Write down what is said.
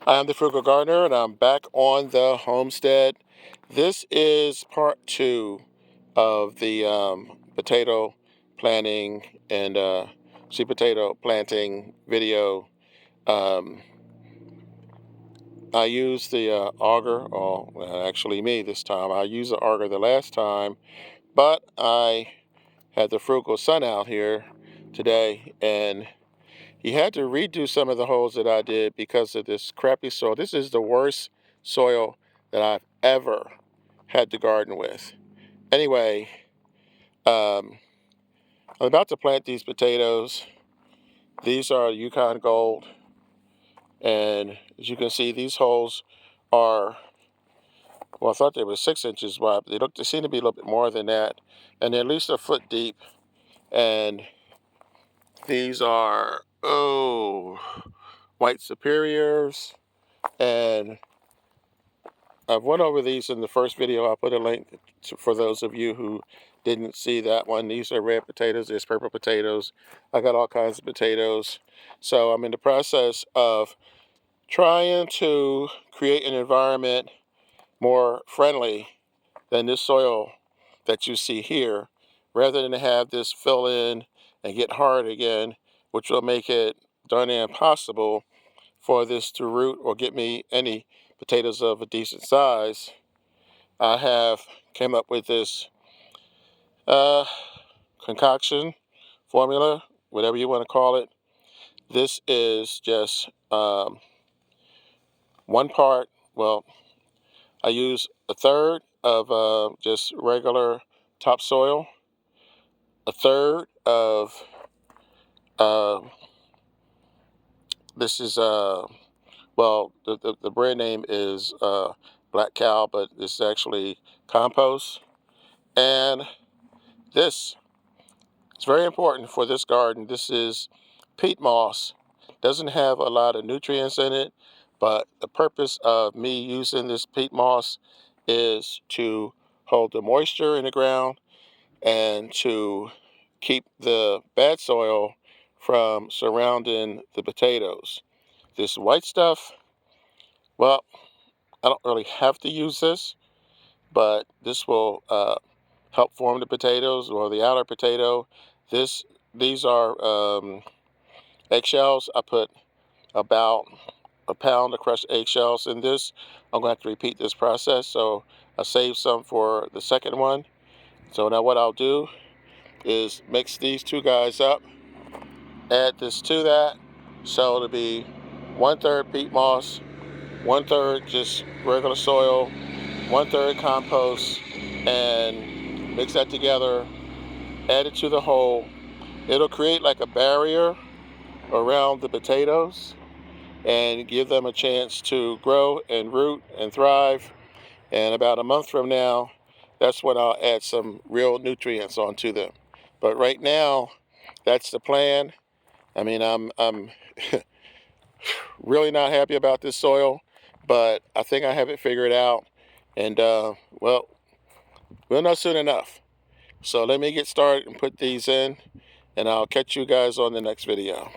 I am the Frugal Gardener, and I'm back on the homestead. This is part 2 of the potato planting and sweet potato planting video. Um, I used the auger, or actually me this time. I used the auger the last time, but I had the Frugal son out here today, and he had to redo some of the holes that I did because of this crappy soil. This is the worst soil that I've ever had to garden with. Anyway, I'm about to plant these potatoes. These are Yukon Gold, and as you can see, these holes are, well, I thought they were 6 inches wide, but they seem to be a little bit more than that, and they're at least a foot deep. And these are, white superiors, and I've went over these in the first video. I'll put a link for those of you who didn't see that one. These are red potatoes. There's purple potatoes. I got all kinds of potatoes. So I'm in the process of trying to create an environment more friendly than this soil that you see here, rather than have this fill in and get hard again, which will make it darn near impossible for this to root or get me any potatoes of a decent size. I have came up with this uh, concoction formula, whatever you want to call it. This is just one part. Well, I use a third of just regular topsoil, a third of uh, this is well, the brand name is Black Cow, but it's actually compost. And this is very important for this garden. This is peat moss. Doesn't have a lot of nutrients in it, but the purpose of me using this peat moss is to hold the moisture in the ground and to keep the bad soil from surrounding the potatoes. This white stuff, well, I don't really have to use this, but this will help form the potatoes or the outer potato. This These are eggshells. I put about a pound of crushed eggshells in this. I'm going to have to repeat this process, so I saved some for the second one. So now what I'll do is mix these two guys up, add this to that, so it'll be 1/3 peat moss, 1/3 just regular soil, 1/3 compost, and mix that together, add it to the hole. It'll create like a barrier around the potatoes and give them a chance to grow and root and thrive. And about a month from now, that's when I'll add some real nutrients onto them. But right now, that's the plan. I mean, I'm really not happy about this soil, but I think I have it figured out. And well, we'll know soon enough. So let me get started and put these in, and I'll catch you guys on the next video.